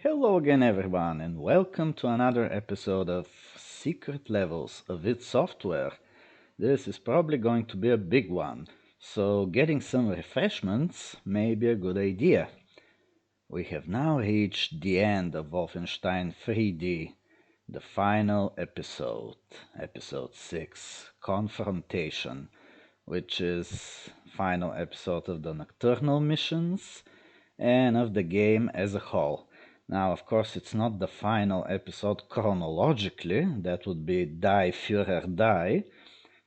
Hello again, everyone, and welcome to another episode of Secret Levels of id Software. This is probably going to be a big one, so getting some refreshments may be a good idea. We have now reached the end of Wolfenstein 3D, the final episode, episode 6, Confrontation, which is final episode of the nocturnal missions and of the game as a whole. Now, of course, it's not the final episode chronologically, that would be Die Führer Die,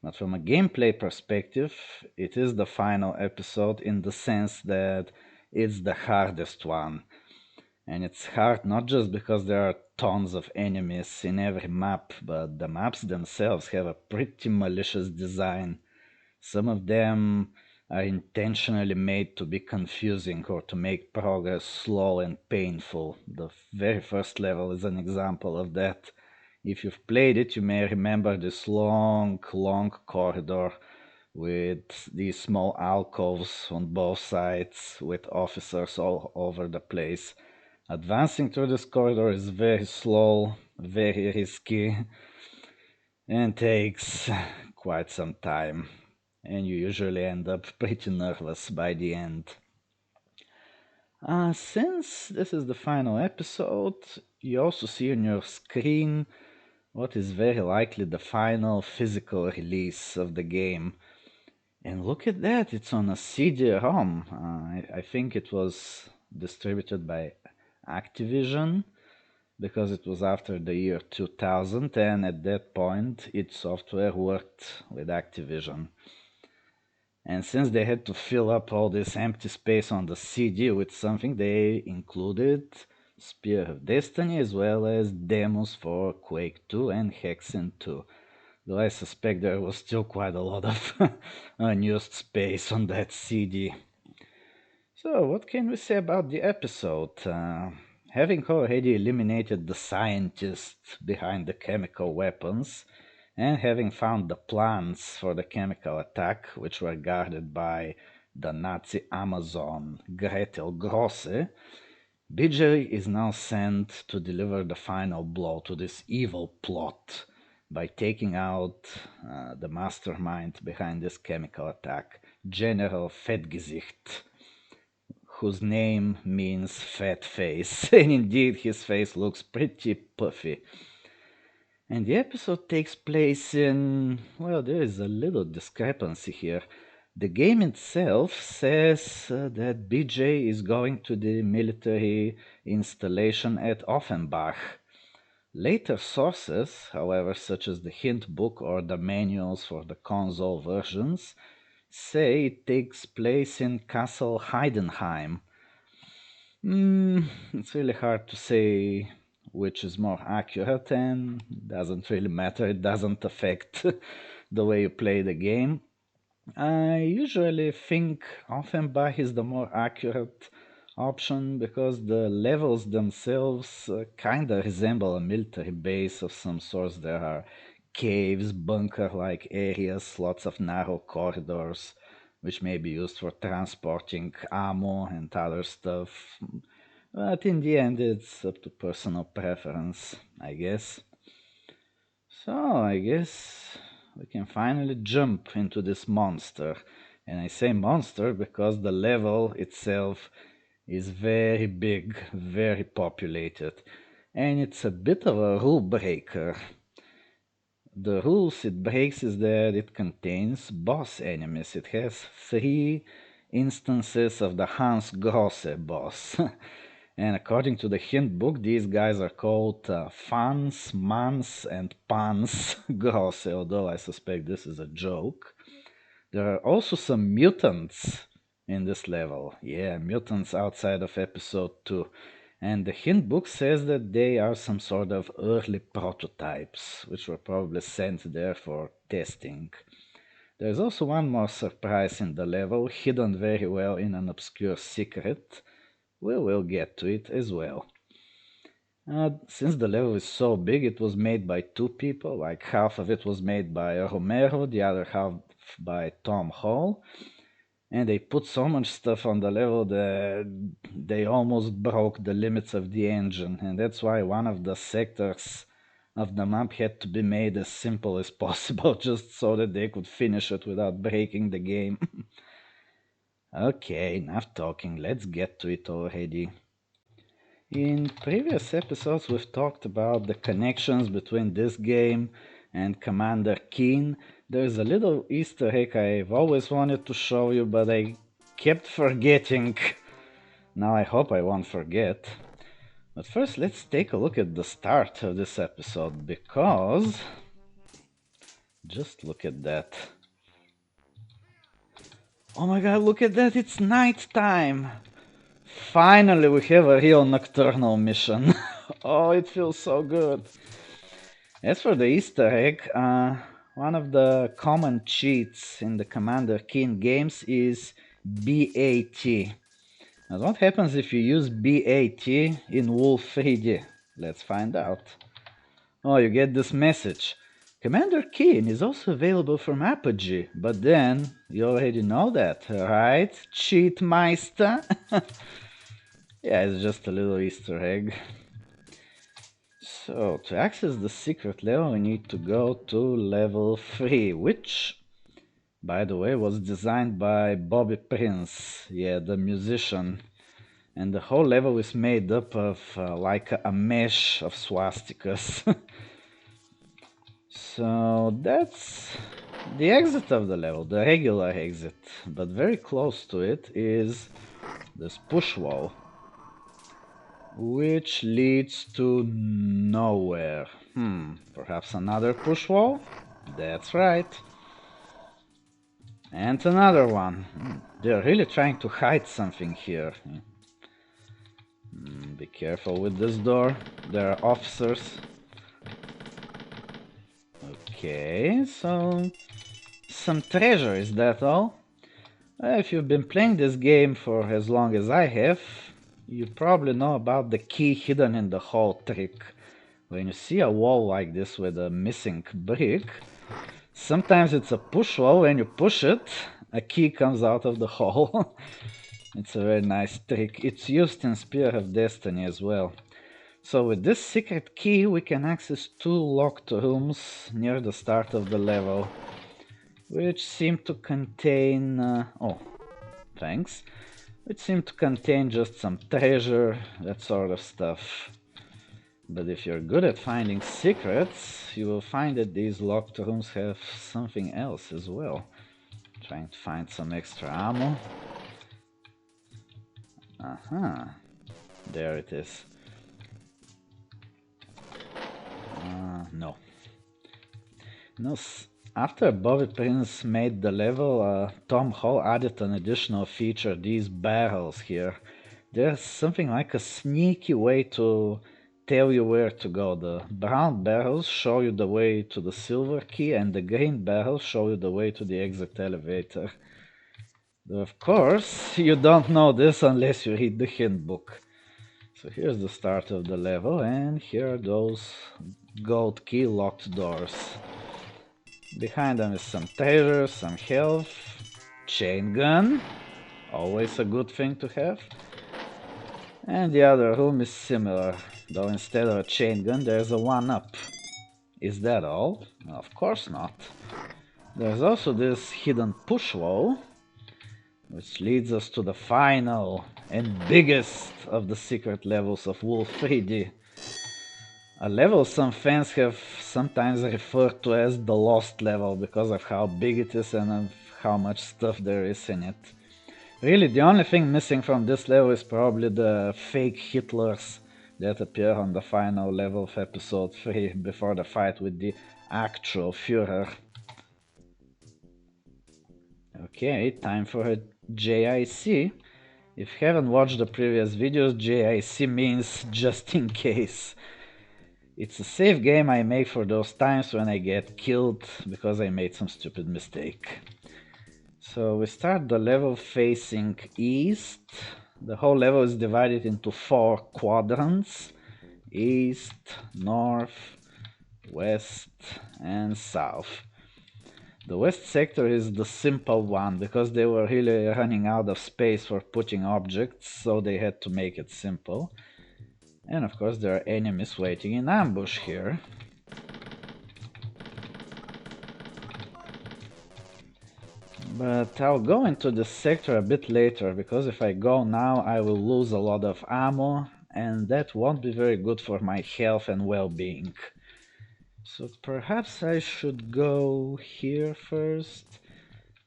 but from a gameplay perspective, it is the final episode in the sense that it's the hardest one. And it's hard not just because there are tons of enemies in every map, but the maps themselves have a pretty malicious design. Some of them are intentionally made to be confusing or to make progress slow and painful. The very first level is an example of that. If you've played it, you may remember this long, long corridor with these small alcoves on both sides with officers all over the place. Advancing through this corridor is very slow, very risky, and takes quite some time. And you usually end up pretty nervous by the end. Since this is the final episode, you also see on your screen what is very likely the final physical release of the game. And look at that, it's on a CD-ROM. I think it was distributed by Activision because it was after the year 2000, and at that point, id Software worked with Activision. And since they had to fill up all this empty space on the CD with something, they included Spear of Destiny as well as demos for Quake 2 and Hexen 2. Though I suspect there was still quite a lot of unused space on that CD. So, what can we say about the episode? Having already eliminated the scientist behind the chemical weapons, and having found the plans for the chemical attack, which were guarded by the Nazi Amazon Gretel Grosse, BJ is now sent to deliver the final blow to this evil plot by taking out the mastermind behind this chemical attack, General Fettgesicht, whose name means fat face, and indeed his face looks pretty puffy. And the episode takes place in, well, there is a little discrepancy here. The game itself says that BJ is going to the military installation at Offenbach. Later sources, however, such as the hint book or the manuals for the console versions, say it takes place in Castle Heidenheim. It's really hard to say which is more accurate, and doesn't really matter. It doesn't affect the way you play the game. I usually think Offenbach is the more accurate option because the levels themselves kinda resemble a military base of some sort. There are caves, bunker-like areas, lots of narrow corridors, which may be used for transporting ammo and other stuff. But in the end, it's up to personal preference, I guess. So, I guess we can finally jump into this monster. And I say monster because the level itself is very big, very populated, and it's a bit of a rule breaker. The rules it breaks is that it contains boss enemies. It has three instances of the Hans Grosse boss. And according to the hint book, these guys are called Fans, Mans, and Pans Grosse, although I suspect this is a joke. There are also some mutants in this level. Yeah, mutants outside of episode 2. And the hint book says that they are some sort of early prototypes, which were probably sent there for testing. There's also one more surprise in the level, hidden very well in an obscure secret. We will get to it as well. Since the level is so big, it was made by two people, like half of it was made by Romero, the other half by Tom Hall. And they put so much stuff on the level that they almost broke the limits of the engine. And that's why one of the sectors of the map had to be made as simple as possible, just so that they could finish it without breaking the game. Okay, enough talking, let's get to it already. In previous episodes, we've talked about the connections between this game and Commander Keen. There's a little Easter egg I've always wanted to show you, but I kept forgetting. Now I hope I won't forget. But first, let's take a look at the start of this episode, because just look at that. Oh my god, look at that, it's night time! Finally, we have a real nocturnal mission. Oh, it feels so good. As for the Easter egg, one of the common cheats in the Commander Keen games is BAT. Now, what happens if you use BAT in Wolf 3D? Let's find out. Oh, you get this message. Commander Keen is also available from Apogee, but then you already know that, right? Cheatmeister? Yeah, it's just a little Easter egg. So, to access the secret level, we need to go to level 3, which, by the way, was designed by Bobby Prince, yeah, the musician. And the whole level is made up of like a mesh of swastikas. So that's the exit of the level, the regular exit. But very close to it is this push wall, which leads to nowhere. Perhaps another push wall? That's right. And another one. They're really trying to hide something here. Be careful with this door. There are officers. Okay, so some treasure, is that all? If you've been playing this game for as long as I have, you probably know about the key hidden in the hole trick. When you see a wall like this with a missing brick, sometimes it's a push wall. When you push it, a key comes out of the hole. It's a very nice trick. It's used in Spear of Destiny as well. So with this secret key, we can access 2 locked rooms near the start of the level, which seem to contain... oh, thanks. Which seem to contain just some treasure, that sort of stuff. But if you're good at finding secrets, you will find that these locked rooms have something else as well. Trying to find some extra ammo. Aha, there it is. No. No, after Bobby Prince made the level, Tom Hall added an additional feature, these barrels here. There's something like a sneaky way to tell you where to go. The brown barrels show you the way to the silver key, and the green barrels show you the way to the exit elevator. Though of course, you don't know this unless you read the hint book. So here's the start of the level, and here are those gold key locked doors. Behind them is some treasure, some health, chain gun, always a good thing to have. And the other room is similar, though instead of a chain gun there's a 1-up. Is that all? Of course not. There's also this hidden push wall, which leads us to the final and biggest of the secret levels of Wolf 3D. A level some fans have sometimes referred to as the lost level because of how big it is and of how much stuff there is in it. Really, the only thing missing from this level is probably the fake Hitlers that appear on the final level of episode 3 before the fight with the actual Führer. Okay, time for a JIC. If you haven't watched the previous videos, JIC means just in case. It's a safe game I make for those times when I get killed because I made some stupid mistake. So we start the level facing east. The whole level is divided into 4 quadrants: east, north, west, and south. The west sector is the simple one because they were really running out of space for putting objects, so they had to make it simple. And of course there are enemies waiting in ambush here. But I'll go into this sector a bit later, because if I go now I will lose a lot of ammo, and that won't be very good for my health and well-being. So perhaps I should go here first.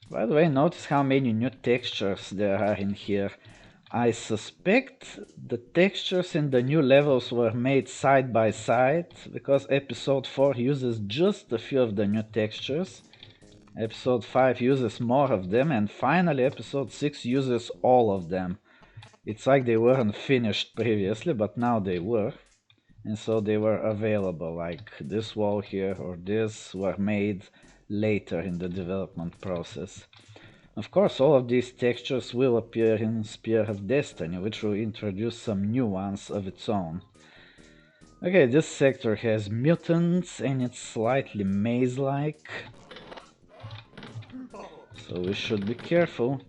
By the way, notice how many new textures there are in here. I suspect the textures in the new levels were made side by side, because episode 4 uses just a few of the new textures. Episode 5 uses more of them, and finally episode 6 uses all of them. It's like they weren't finished previously, but now they were. And so they were available, like this wall here or this were made later in the development process. Of course, all of these textures will appear in Spear of Destiny, which will introduce some new ones of its own. Okay, this sector has mutants and it's slightly maze-like, so we should be careful.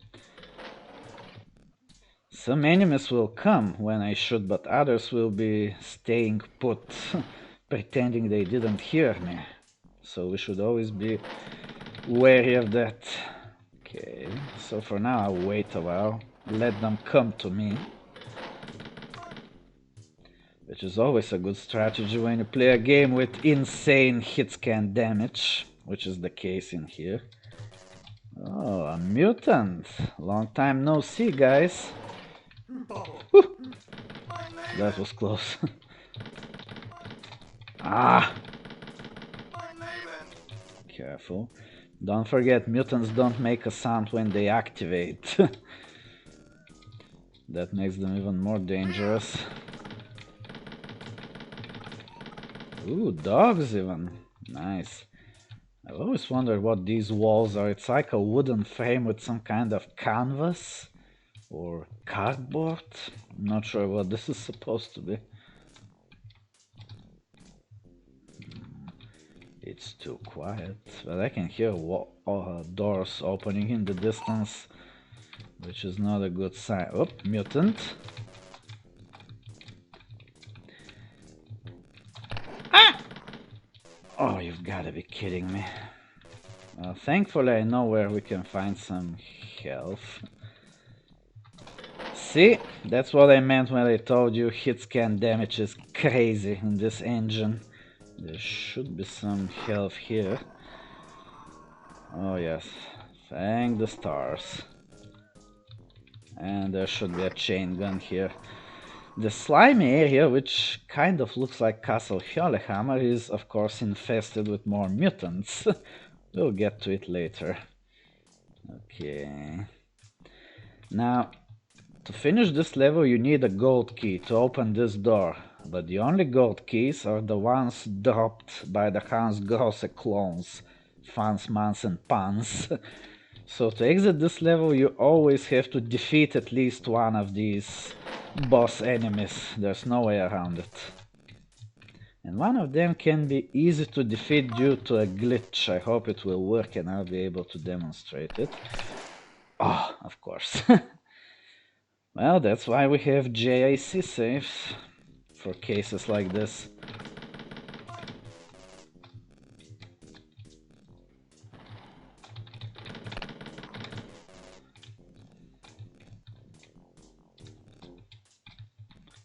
Some enemies will come when I shoot, but others will be staying put, pretending they didn't hear me. So we should always be wary of that. Okay, so for now I'll wait a while, let them come to me. Which is always a good strategy when you play a game with insane hit scan damage, which is the case in here. Oh, a mutant! Long time no see, guys. Whew. That was close. Ah! Careful. Don't forget, mutants don't make a sound when they activate. That makes them even more dangerous. Ooh, dogs even. Nice. I've always wondered what these walls are. It's like a wooden frame with some kind of canvas or cardboard. I'm not sure what this is supposed to be. It's too quiet, but I can hear doors opening in the distance, which is not a good sign. Oh, mutant. Ah! Oh, you've gotta be kidding me. Thankfully I know where we can find some health. See, that's what I meant when I told you hit scan damage is crazy in this engine. There should be some health here. Oh yes, thank the stars. And there should be a chain gun here. The slimy area, which kind of looks like Castle Hjolehammer, is of course infested with more mutants. We'll get to it later. Okay. Now, to finish this level you need a gold key to open this door. But the only gold keys are the ones dropped by the Hans Grosse clones. Fans, Mans and Pans. So to exit this level you always have to defeat at least one of these boss enemies. There's no way around it. And one of them can be easy to defeat due to a glitch. I hope it will work and I'll be able to demonstrate it. Oh, of course. Well, that's why we have JIC saves. For cases like this.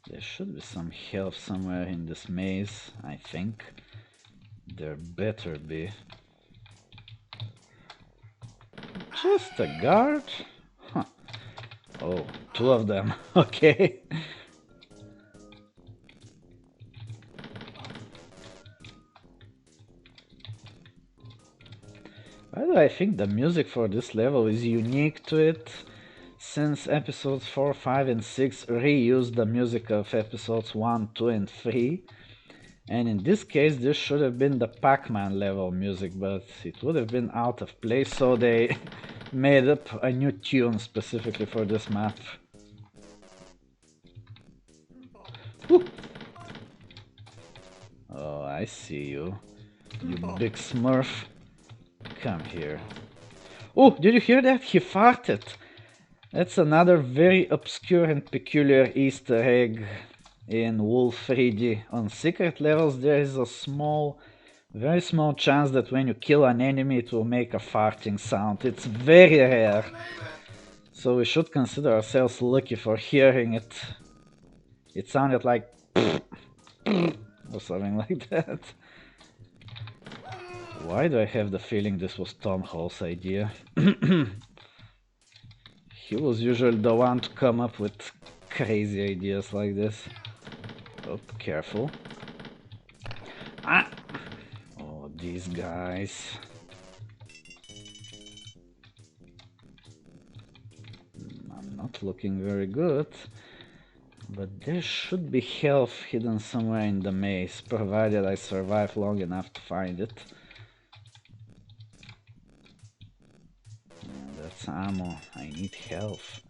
There should be some health somewhere in this maze, I think. There better be. Just a guard? Huh. Oh, two of them. Okay. By the way, I think the music for this level is unique to it, since episodes 4, 5 and 6 reused the music of episodes 1, 2 and 3. And in this case this should have been the Pac-Man level music, but it would have been out of place, so they made up a new tune specifically for this map. Woo. Oh, I see you. You big smurf. Come here. Oh, did you hear that? He farted. That's another very obscure and peculiar Easter egg in Wolf 3D. On secret levels there is a small, very small chance that when you kill an enemy it will make a farting sound. It's very rare. So we should consider ourselves lucky for hearing it. It sounded like or something like that. Why do I have the feeling this was Tom Hall's idea? He was usually the one to come up with crazy ideas like this. Oh, careful. Ah! Oh, these guys. I'm not looking very good. But there should be health hidden somewhere in the maze, provided I survive long enough to find it. Yeah, that's ammo. I need health.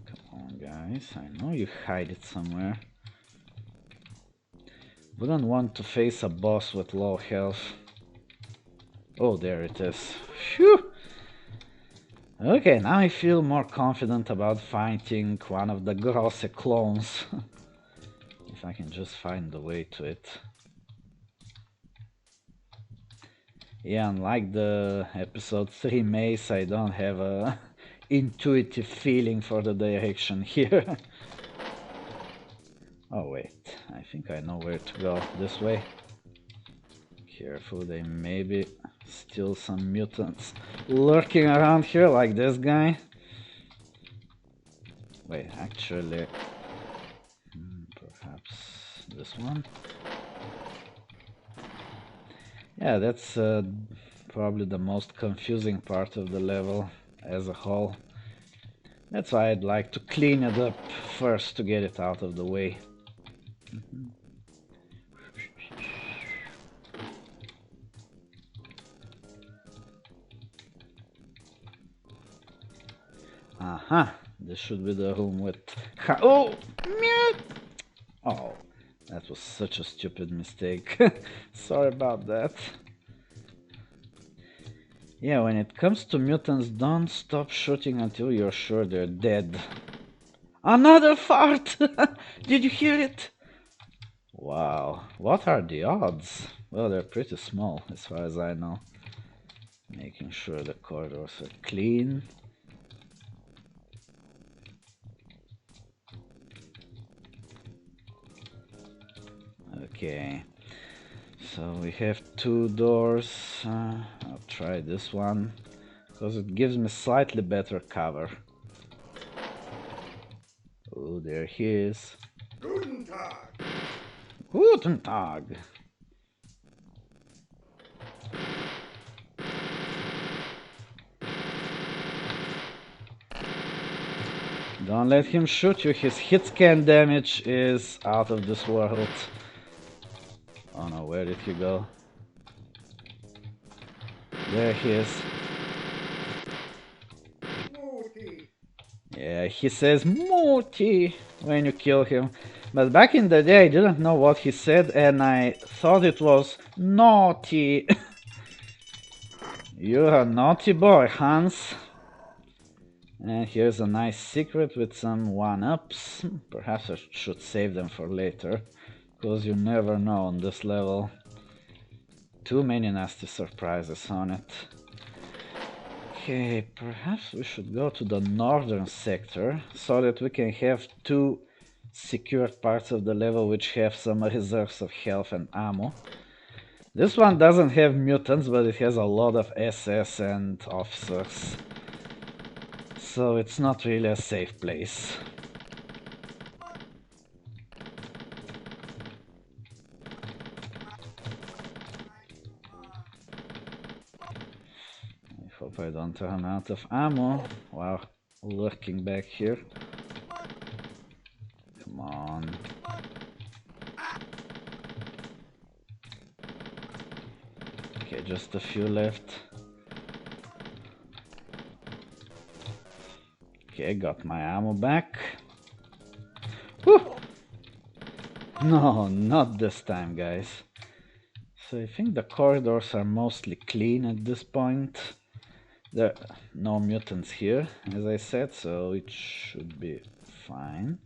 Come on, guys. I know you hide it somewhere. Wouldn't want to face a boss with low health. Oh, there it is. Phew! Okay, now I feel more confident about fighting one of the Grosse clones. If I can just find the way to it. Yeah, unlike the episode 3 maze, I don't have a intuitive feeling for the direction here. Oh wait, I think I know where to go. This way. Careful, they may be still some mutants lurking around here like this guy. Wait, actually, perhaps this one. Yeah, that's probably the most confusing part of the level as a whole. That's why I'd like to clean it up first to get it out of the way. Aha, this should be the room with... Oh! Oh, that was such a stupid mistake. Sorry about that. Yeah, when it comes to mutants, don't stop shooting until you're sure they're dead. Another fart! Did you hear it? Wow, what are the odds? Well, they're pretty small, as far as I know. Making sure the corridors are clean. Okay, so we have two doors. I'll try this one, because it gives me slightly better cover. Oh, there he is. Guten Tag. Guten Tag. Don't let him shoot you, his hit scan damage is out of this world. Oh no, where did he go? There he is. Mutti. Yeah, he says Mutti when you kill him. But back in the day I didn't know what he said and I thought it was naughty. You're a naughty boy, Hans. And here's a nice secret with some 1-ups. Perhaps I should save them for later, because you never know on this level. Too many nasty surprises on it. Okay, perhaps we should go to the northern sector, so that we can have two secured parts of the level which have some reserves of health and ammo. This one doesn't have mutants, but it has a lot of SS and officers. So it's not really a safe place. I hope I don't run out of ammo while lurking back here. Come on. Okay, just a few left. Okay, got my ammo back. Whew! No, not this time, guys. So I think the corridors are mostly clean at this point. There are no mutants here, as I said, so it should be fine.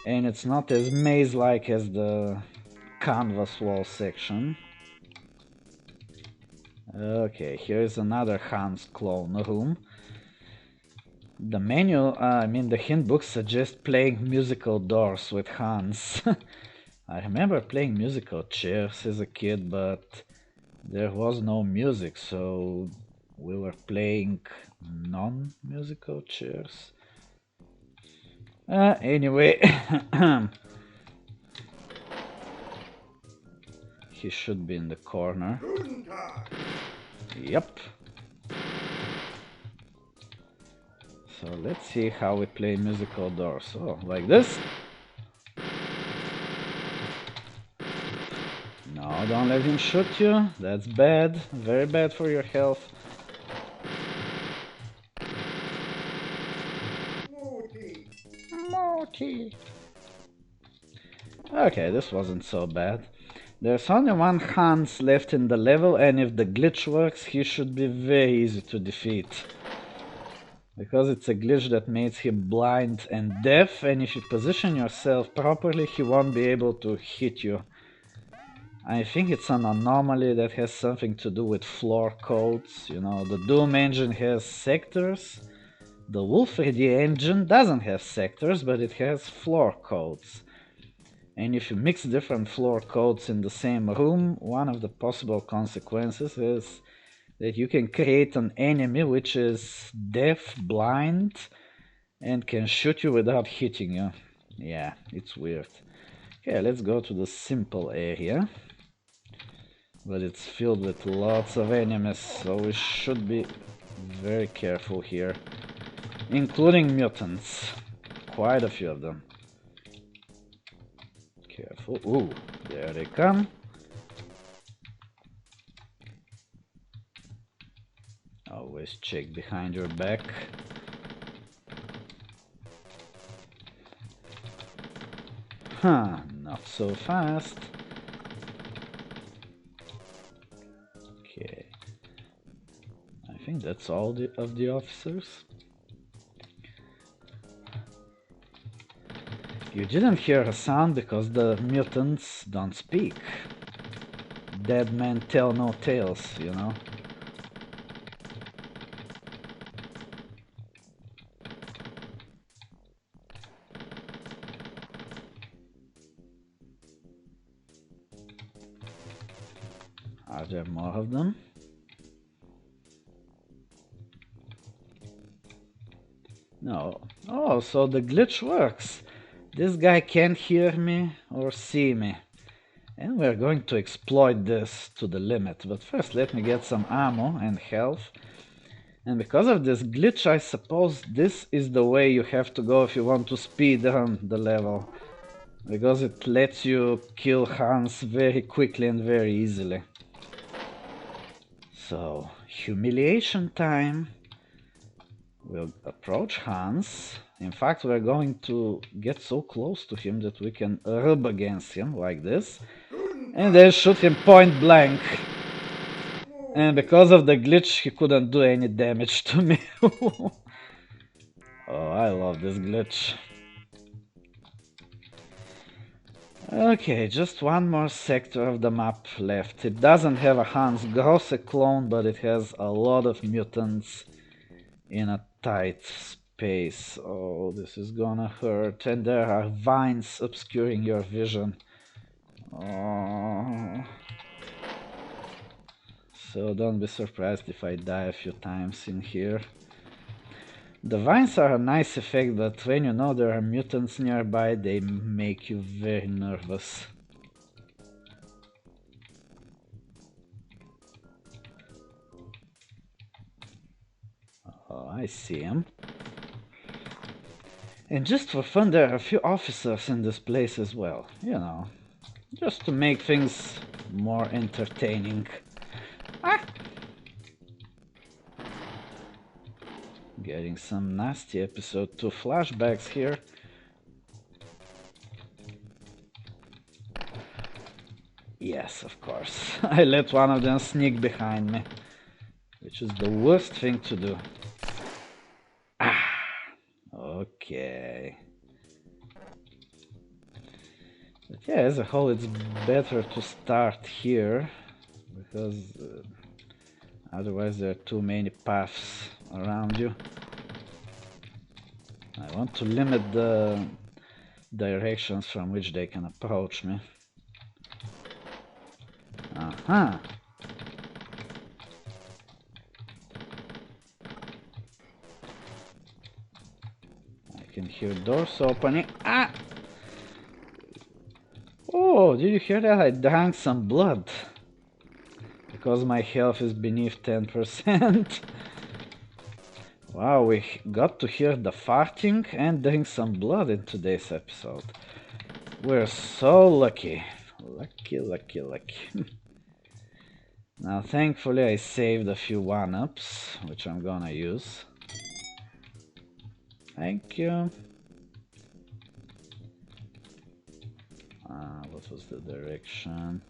And it's not as maze-like as the canvas wall section. Okay, here's another Hans clone room. The menu, the hint book suggests playing musical doors with Hans. I remember playing musical chairs as a kid, but there was no music, so we were playing non-musical chairs. Anyway, he should be in the corner. Yep. So let's see how we play musical doors. Oh, like this? No, don't let him shoot you. That's bad. Very bad for your health. Morty. Okay, this wasn't so bad. There's only one Hans left in the level, and if the glitch works, he should be very easy to defeat. Because it's a glitch that makes him blind and deaf, and if you position yourself properly, he won't be able to hit you. I think it's an anomaly that has something to do with floor codes. You know, the Doom engine has sectors. The Wolfenstein engine doesn't have sectors, but it has floor codes. And if you mix different floor codes in the same room, one of the possible consequences is that you can create an enemy which is deaf, blind, and can shoot you without hitting you. Yeah, it's weird. Okay, let's go to the simple area. But it's filled with lots of enemies, so we should be very careful here. Including mutants. Quite a few of them. Careful. Ooh, there they come. Always check behind your back. Huh, not so fast. Okay. I think that's all of the officers. You didn't hear a sound because the mutants don't speak. Dead men tell no tales, you know? Are there more of them? No. Oh, so the glitch works. This guy can't hear me or see me. And we're going to exploit this to the limit. But first let me get some ammo and health. And because of this glitch, I suppose this is the way you have to go if you want to speed run the level. Because it lets you kill Hans very quickly and very easily. So, humiliation time. We'll approach Hans. In fact, we're going to get so close to him that we can rub against him like this. And then shoot him point blank. And because of the glitch, he couldn't do any damage to me. Oh, I love this glitch. Okay, just one more sector of the map left. It doesn't have a Hans Grosse clone, but it has a lot of mutants in a tight space. Oh, this is gonna hurt. And there are vines obscuring your vision. Oh. So don't be surprised if I die a few times in here. The vines are a nice effect, but when you know there are mutants nearby, they make you very nervous. Oh, I see him. And just for fun, there are a few officers in this place as well. You know, just to make things more entertaining. Ah! Getting some nasty episode 2 flashbacks here. Yes, of course. I let one of them sneak behind me, which is the worst thing to do. Ah, okay. But yeah, as a whole, it's better to start here because otherwise there are too many paths around you. I want to limit the directions from which they can approach me. Aha! I can hear doors opening. Ah! Oh, did you hear that? I drank some blood. Because my health is beneath 10%. Wow, we got to hear the farting and drink some blood in today's episode. We're so lucky. Lucky, lucky, lucky. Now, thankfully, I saved a few one-ups, which I'm gonna use. Thank you. What was the direction?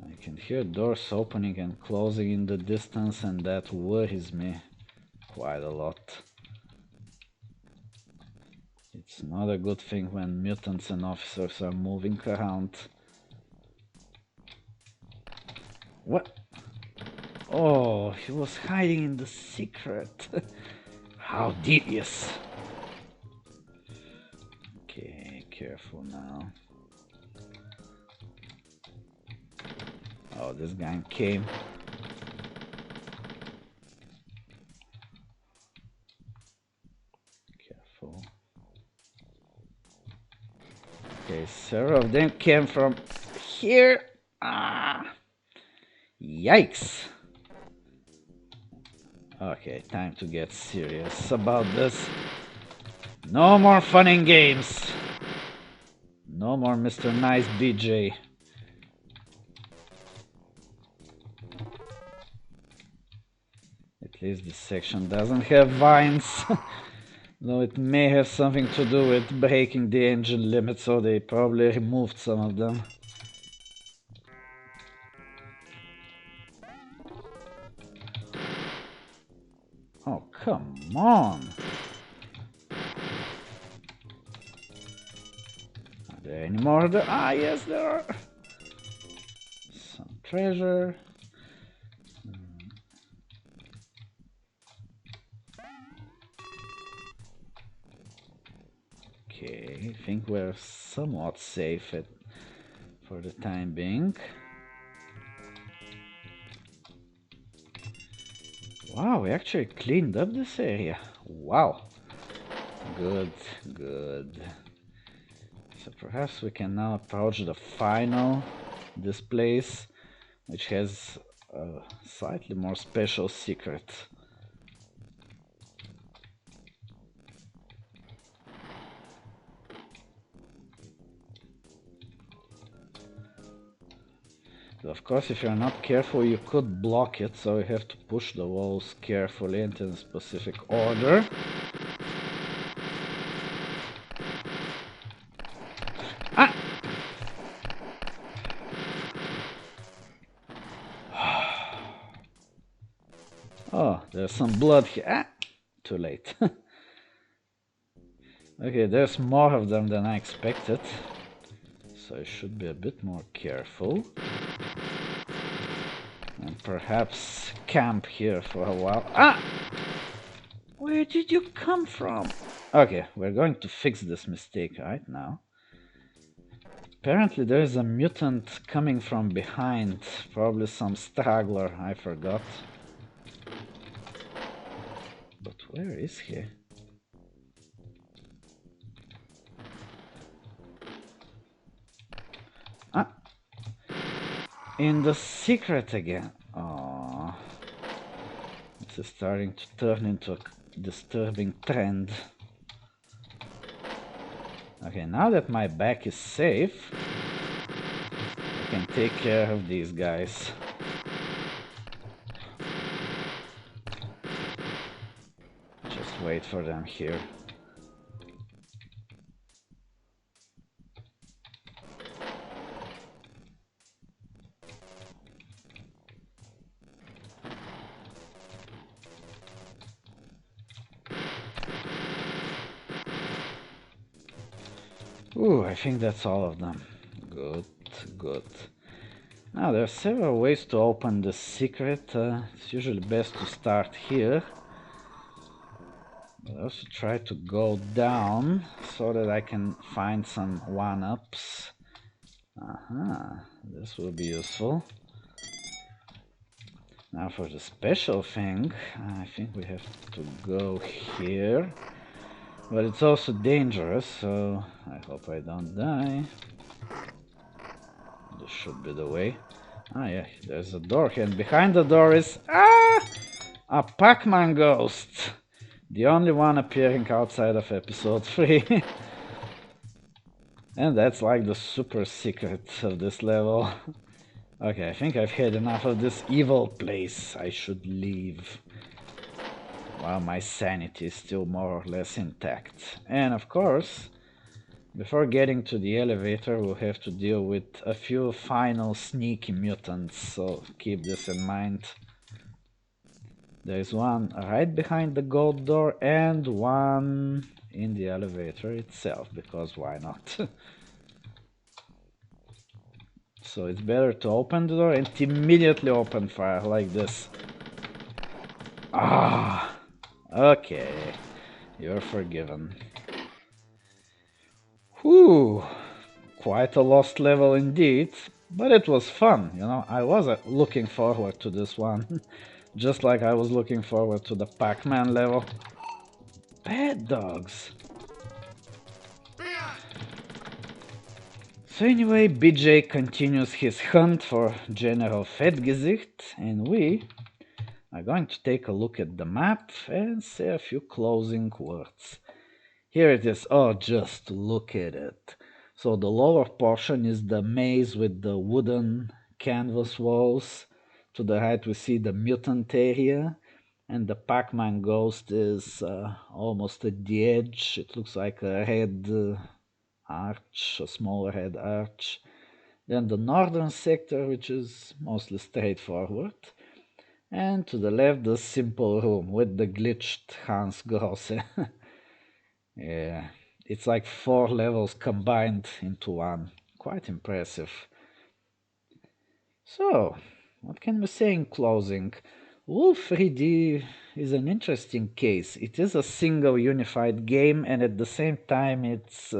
I can hear doors opening and closing in the distance, and that worries me quite a lot. It's not a good thing when mutants and officers are moving around. What? Oh, he was hiding in the secret. How devious. Okay, careful now. Oh, this guy came. Careful. Okay, several of them came from here. Ah! Yikes! Okay, time to get serious about this. No more fun and games. No more Mr. Nice BJ. At least this section doesn't have vines. Though it may have something to do with breaking the engine limit, so they probably removed some of them. Oh, come on! Are there any more? Ah, yes, there are! Some treasure. Okay, I think we're somewhat safe for the time being. Wow, we actually cleaned up this area. Wow. Good, good. So perhaps we can now approach the final displays, which has a slightly more special secret. Of course, if you're not careful, you could block it, so you have to push the walls carefully into a specific order. Ah! Oh, there's some blood here. Ah! Too late. Okay, there's more of them than I expected, so I should be a bit more careful. And perhaps camp here for a while. Ah! Where did you come from? Okay, we're going to fix this mistake right now. Apparently there is a mutant coming from behind. Probably some straggler, I forgot. But where is he? Ah! In the secret again. Oh, this is starting to turn into a disturbing trend. Okay, now that my back is safe, I can take care of these guys. Just wait for them here. Ooh, I think that's all of them. Good, good. Now, there are several ways to open the secret. It's usually best to start here. But also try to go down so that I can find some one-ups. This will be useful. Now for the special thing, I think we have to go here. But it's also dangerous, so I hope I don't die. This should be the way. Ah yeah, there's a door here, and behind the door is... a Pac-Man ghost! The only one appearing outside of episode 3. And that's like the super secret of this level. Okay, I think I've had enough of this evil place. I should leave. While my sanity is still more or less intact. And of course, before getting to the elevator, we'll have to deal with a few final sneaky mutants, so keep this in mind. There's one right behind the gold door and one in the elevator itself, because why not? So it's better to open the door and immediately open fire like this. Ah, okay, you're forgiven. Whew, quite a lost level indeed, but it was fun, you know. I was looking forward to this one, just like I was looking forward to the Pac-Man level. Bad dogs. So anyway, BJ continues his hunt for General Fettgesicht, and we are going to take a look at the map and say a few closing words. Here it is. Oh, just look at it. So the lower portion is the maze with the wooden canvas walls. To the right we see the mutant area, and the Pac-Man ghost is almost at the edge. It looks like a red arch, a small red arch. Then the northern sector, which is mostly straightforward. And to the left, the simple room with the glitched Hans Grosse. Yeah, it's like 4 levels combined into one. Quite impressive. So, what can we say in closing? Wolf 3D is an interesting case. It is a single unified game, and at the same time, it's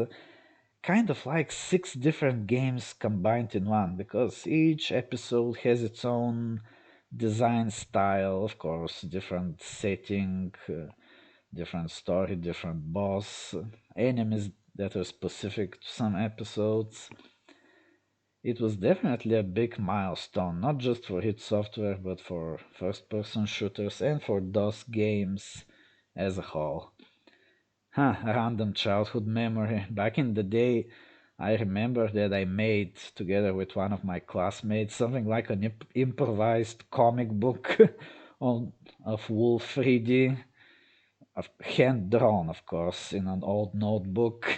kind of like 6 different games combined in one, because each episode has its own design style, of course, different setting, different story, different boss, enemies that are specific to some episodes. It was definitely a big milestone, not just for hit software, but for first person shooters and for DOS games as a whole. Huh, a random childhood memory. Back in the day, I remember that I made, together with one of my classmates, something like an improvised comic book of Wolf 3D, hand drawn, of course, in an old notebook.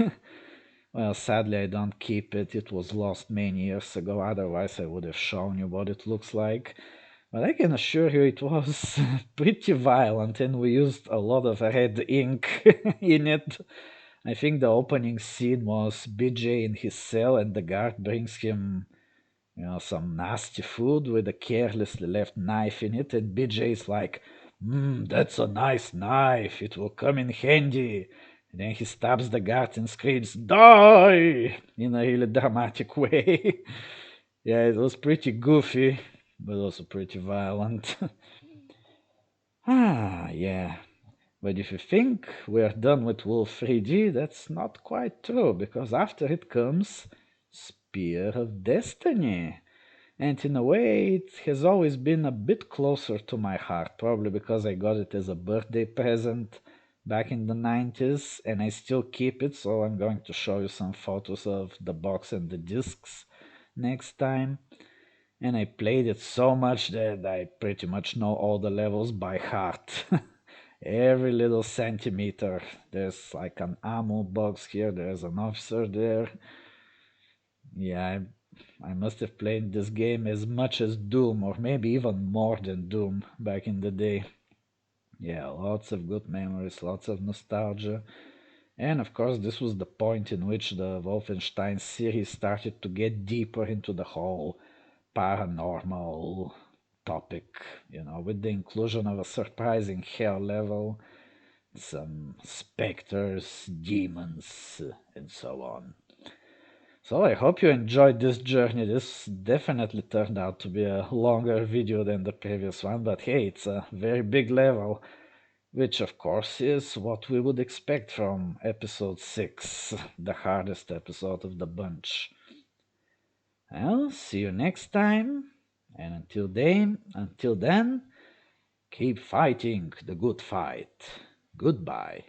Well, sadly, I don't keep it. It was lost many years ago. Otherwise, I would have shown you what it looks like. But I can assure you it was pretty violent, and we used a lot of red ink in it. I think the opening scene was BJ in his cell, and the guard brings him, some nasty food with a carelessly left knife in it, and BJ's like, that's a nice knife. It will come in handy. And then he stabs the guard and screams, "Die!" in a really dramatic way. Yeah, it was pretty goofy, but also pretty violent. Yeah. But if you think we're done with Wolf 3D, that's not quite true, because after it comes Spear of Destiny. And in a way, it has always been a bit closer to my heart, probably because I got it as a birthday present back in the 90s, and I still keep it, so I'm going to show you some photos of the box and the discs next time. And I played it so much that I pretty much know all the levels by heart. Every little centimeter. There's like an ammo box here, there's an officer there. Yeah, I must have played this game as much as Doom, or maybe even more than Doom back in the day. Yeah, lots of good memories, lots of nostalgia. And of course, this was the point in which the Wolfenstein series started to get deeper into the whole paranormal topic, with the inclusion of a surprising hell level, some specters, demons, and so on. So I hope you enjoyed this journey. This definitely turned out to be a longer video than the previous one, but hey, it's a very big level, which of course is what we would expect from episode 6, the hardest episode of the bunch. I'll see you next time, and until then, keep fighting the good fight. Goodbye.